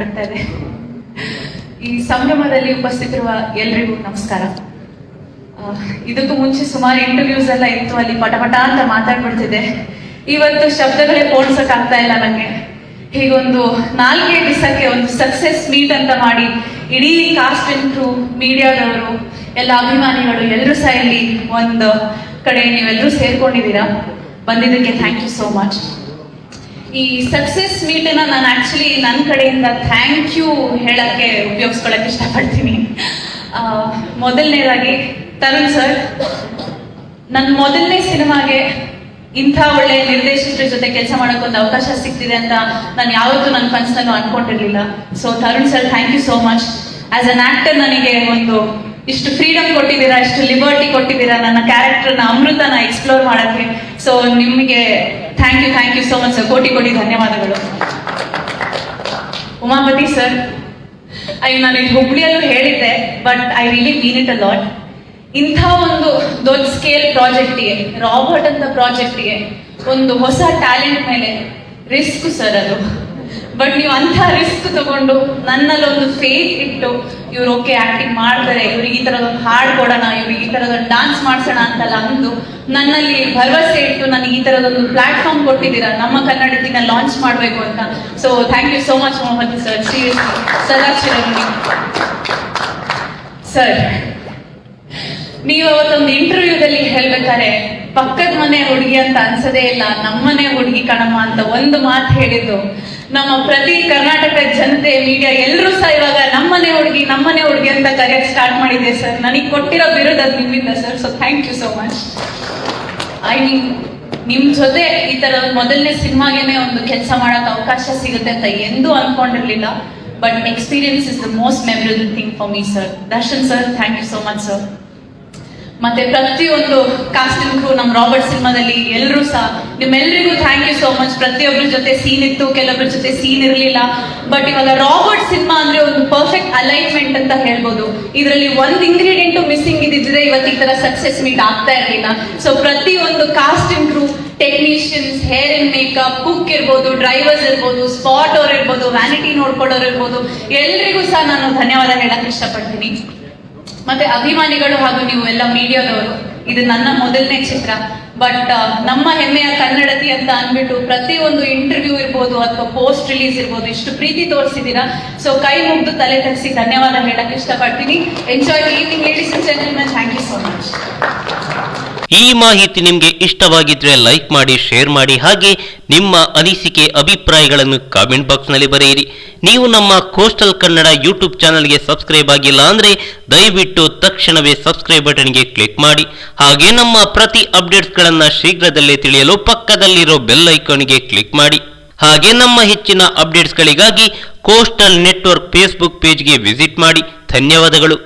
ಕಾಣ್ತಾ ಇದೆ. ಈ ಸಂಭ್ರಮದಲ್ಲಿ ಉಪಸ್ಥಿತಿರುವ ಎಲ್ರಿಗೂ ನಮಸ್ಕಾರ. ಇದಕ್ಕೂ ಮುಂಚೆ ಸುಮಾರು ಇಂಟರ್ವ್ಯೂಸ್ ಎಲ್ಲ ಇತ್ತು, ಅಲ್ಲಿ ಪಟಪಟ ಅಂತ ಮಾತಾಡ್ಬಿಡ್ತಿದ್ದೆ. ಇವತ್ತು ಶಬ್ದಗಳೇ ಪೋಣಿಸಕ್ ಆಗ್ತಾ ಇಲ್ಲ ನನಗೆ. ಹೀಗೊಂದು 4 ದಿವಸಕ್ಕೆ ಒಂದು ಸಕ್ಸಸ್ ಮೀಟ್ ಅಂತ ಮಾಡಿ ಇಡೀ ಕಾಸ್ಟ್ ಅಂಡ್ ಕ್ರೂ, ಮೀಡಿಯಾದವರು, ಎಲ್ಲ ಅಭಿಮಾನಿಗಳು ಎಲ್ಲರೂ ಸಹ ಇಲ್ಲಿ ಒಂದು ಕಡೆ ನೀವೆಲ್ಲರೂ ಸೇರ್ಕೊಂಡಿದ್ದೀರಾ. ಬಂದಿದ್ದಕ್ಕೆ ಥ್ಯಾಂಕ್ ಯು ಸೋ ಮಚ್. ಈ ಸಕ್ಸಸ್ ಮೀಟನ್ನ ನಾನು ಆಕ್ಚುಲಿ ನನ್ನ ಕಡೆಯಿಂದ ಥ್ಯಾಂಕ್ ಯು ಹೇಳಕ್ಕೆ ಉಪಯೋಗಿಸ್ಕೊಳಕ್ಕೆ ಇಷ್ಟಪಡ್ತೀನಿ. ಮೊದಲನೇದಾಗಿ ತರುಣ್ ಸರ್, ನನ್ನ ಮೊದಲನೇ ಸಿನಿಮಾಗೆ ಇಂಥ ಒಳ್ಳೆ ನಿರ್ದೇಶಕರ ಜೊತೆ ಕೆಲಸ ಮಾಡೋಕೆ ಒಂದು ಅವಕಾಶ ಸಿಗ್ತಿದೆ ಅಂತ ನಾನು ಯಾವತ್ತೂ ನನ್ನ ಕನಸನ್ನು ಅನ್ಕೊಂಡಿರ್ಲಿಲ್ಲ. So Tarun sir, thank you so much. As an actor ನನಗೆ ಒಂದು ಇಷ್ಟು ಫ್ರೀಡಮ್ ಕೊಟ್ಟಿದ್ದೀರಾ, ಇಷ್ಟು ಲಿಬರ್ಟಿ ಕೊಟ್ಟಿದ್ದೀರಾ ನನ್ನ ಕ್ಯಾರೆಕ್ಟರ್ನ, ಅಮೃತನ ಎಕ್ಸ್ಪ್ಲೋರ್ ಮಾಡೋಕ್ಕೆ. ಸೊ ನಿಮಗೆ thank you so much sir. ಕೋಟಿ ಧನ್ಯವಾದಗಳು. ಉಮಾಪತಿ ಸರ್, ನಾನು ಇದು ಹುಬ್ಳಿಯಲ್ಲೂ ಹೇಳಿದ್ದೆ, but I really mean it a lot. ಇಂಥ ಒಂದು ದೊಡ್ಡ ಸ್ಕೇಲ್ ಪ್ರಾಜೆಕ್ಟಿಗೆ, ರಾಬರ್ಟ್ ಅಂತ ಪ್ರಾಜೆಕ್ಟಿಗೆ ಒಂದು ಹೊಸ ಟ್ಯಾಲೆಂಟ್ ಮೇಲೆ ರಿಸ್ಕ್ ಸರ್ ಅದು. ಬಟ್ ನೀವು ಅಂಥ ರಿಸ್ಕ್ ತಗೊಂಡು ನನ್ನಲ್ಲಿ ಒಂದು ಫೇತ್ ಇಟ್ಟು, ಇವ್ರು ಓಕೆ ಆಕ್ಟಿಂಗ್ ಮಾಡ್ತಾರೆ, ಇವ್ರಿಗೆ ಈ ತರದೊಂದು ಹಾಡು ಕೊಡೋಣ, ಇವ್ರಿಗೆ ಈ ತರದೊಂದು ಡಾನ್ಸ್ ಮಾಡ್ಸೋಣ ಅಂತೆಲ್ಲ ಅಂದು ನನ್ನಲ್ಲಿ ಭರವಸೆ ಇಟ್ಟು ನನಗೆ ಈ ತರದೊಂದು ಪ್ಲಾಟ್ಫಾರ್ಮ್ ಕೊಟ್ಟಿದ್ದೀರಾ ನಮ್ಮ ಕನ್ನಡತಿನ ಲಾಂಚ್ ಮಾಡಬೇಕು ಅಂತ. So thank you so much Mohammed sir. Seriously ಸದಾಶಿವನಿ ಸರ್, ನೀವು ಅವತ್ತೊಂದು ಇಂಟರ್ವ್ಯೂದಲ್ಲಿ ಹೇಳ್ಬೇಕಾರೆ ಪಕ್ಕದ ಮನೆ ಹುಡುಗಿ ಅಂತ ಅನ್ಸದೇ ಇಲ್ಲ, ನಮ್ಮನೆ ಹುಡುಗಿ ಕಣಮ್ಮ ಅಂತ ಒಂದು ಮಾತು ಹೇಳಿದ್ದು ನಮ್ಮ ಪ್ರತಿ ಕರ್ನಾಟಕ ಜನತೆ, ಮೀಡಿಯಾ ಎಲ್ಲರೂ ಸಹ ಇವಾಗ ನಮ್ಮನೆ ಹುಡುಗಿ ಅಂತ ಕರೆಯಕ್ಕೆ ಸ್ಟಾರ್ಟ್ ಮಾಡಿದೆ ಸರ್. ನನಗೆ ಕೊಟ್ಟಿರೋ ಬಿರುದು ಅದು ನಿಮ್ಮಿಂದ sir. So thank you so much. ನಿಮ್ ಜೊತೆ ಈ ತರ ಮೊದಲನೇ ಸಿನಿಮಾಗೆನೆ ಒಂದು ಕೆಲಸ ಮಾಡಕ್ ಅವಕಾಶ ಸಿಗುತ್ತೆ ಅಂತ ಎಂದೂ ಅನ್ಕೊಂಡಿರ್ಲಿಲ್ಲ. But experience is the most memorable thing for me sir. Darshan sir, thank you so much sir. ಮತ್ತೆ ಪ್ರತಿಯೊಂದು ಕಾಸ್ಟ್ ಅಂಡ್ ಕ್ರೂ ನಮ್ಮ ರಾಬರ್ಟ್ ಸಿನಿಮಾದಲ್ಲಿ ಎಲ್ಲರೂ ಸಹ ನಿಮ್ಮೆಲ್ಲರಿಗೂ ಥ್ಯಾಂಕ್ ಯು ಸೋ ಮಚ್. ಪ್ರತಿಯೊಬ್ಬರ ಜೊತೆ ಸೀನ್ ಇತ್ತು, ಕೆಲವೊಬ್ಬರ ಜೊತೆ ಸೀನ್ ಇರಲಿಲ್ಲ. ಬಟ್ ಇವಾಗ ರಾಬರ್ಟ್ ಸಿನಿಮಾ ಅಂದ್ರೆ ಒಂದು ಪರ್ಫೆಕ್ಟ್ ಅಲೈನ್ಮೆಂಟ್ ಅಂತ ಹೇಳ್ಬೋದು. ಇದರಲ್ಲಿ ಒಂದು ಇಂಗ್ರೀಡಿಯೆಂಟು ಮಿಸ್ಸಿಂಗ್ ಇದ್ದಿದ್ರೆ ಇವತ್ತು ಈ ತರ ಸಕ್ಸಸ್ ಮೀಟ್ ಆಗ್ತಾ ಇರಲಿಲ್ಲ. ಸೊ ಪ್ರತಿಯೊಂದು cost and crew, technicians, hair and makeup, cook ಇರ್ಬೋದು, ಡ್ರೈವರ್ಸ್ ಇರ್ಬೋದು, ಸ್ಪಾಟ್ ಅವ್ರು ಇರ್ಬೋದು, ವ್ಯಾನಿಟಿ ನೋಡ್ಕೊಳ್ಳೋರು ಇರ್ಬೋದು, ಎಲ್ರಿಗೂ ಸಹ ನಾನು ಧನ್ಯವಾದ ಹೇಳಕ್ ಇಷ್ಟಪಡ್ತೀನಿ. ಮತ್ತೆ ಅಭಿಮಾನಿಗಳು ಹಾಗೂ ನೀವು ಎಲ್ಲ ಮೀಡಿಯಾದವರು, ಇದು ನನ್ನ ಮೊದಲನೇ ಚಿತ್ರ. ಬಟ್ ನಮ್ಮ ಹೆಮ್ಮೆಯ ಕನ್ನಡತಿ ಅಂತ ಅಂದ್ಬಿಟ್ಟು ಪ್ರತಿಯೊಂದು ಇಂಟರ್ವ್ಯೂ ಇರ್ಬೋದು ಅಥವಾ ಪೋಸ್ಟ್ ರಿಲೀಸ್ ಇರ್ಬೋದು ಇಷ್ಟು ಪ್ರೀತಿ ತೋರಿಸಿದ್ದೀರಾ. ಸೊ ಕೈ ಮುಗ್ದು ತಲೆ ತಗ್ಸಿ ಧನ್ಯವಾದ ಹೇಳಕ್ ಇಷ್ಟಪಡ್ತೀನಿ. Enjoy the evening ladies and gentlemen. Thank you so much. ಈ ಮಾಹಿತಿ ನಿಮಗೆ ಇಷ್ಟವಾಗಿದ್ರೆ ಲೈಕ್ ಮಾಡಿ, ಶೇರ್ ಮಾಡಿ, ಹಾಗೆ ನಿಮ್ಮ ಅನಿಸಿಕೆ ಅಭಿಪ್ರಾಯಗಳನ್ನು ಕಾಮೆಂಟ್ ಬಾಕ್ಸ್ನಲ್ಲಿ ಬರೆಯಿರಿ. ನೀವು ನಮ್ಮ ಕೋಸ್ಟಲ್ ಕನ್ನಡ ಯೂಟ್ಯೂಬ್ ಚಾನಲ್ಗೆ ಸಬ್ಸ್ಕ್ರೈಬ್ ಆಗಿಲ್ಲ ಅಂದರೆ ದಯವಿಟ್ಟು ತಕ್ಷಣವೇ ಸಬ್ಸ್ಕ್ರೈಬ್ ಬಟನ್ಗೆ ಕ್ಲಿಕ್ ಮಾಡಿ. ಹಾಗೆ ನಮ್ಮ ಪ್ರತಿ ಅಪ್ಡೇಟ್ಸ್ಗಳನ್ನು ಶೀಘ್ರದಲ್ಲೇ ತಿಳಿಯಲು ಪಕ್ಕದಲ್ಲಿರೋ ಬೆಲ್ ಐಕಾನ್ಗೆ ಕ್ಲಿಕ್ ಮಾಡಿ. ಹಾಗೆ ನಮ್ಮ ಹೆಚ್ಚಿನ ಅಪ್ಡೇಟ್ಸ್ಗಳಿಗಾಗಿ ಕೋಸ್ಟಲ್ ನೆಟ್ವರ್ಕ್ ಫೇಸ್ಬುಕ್ ಪೇಜ್ಗೆ ವಿಸಿಟ್ ಮಾಡಿ. ಧನ್ಯವಾದಗಳು.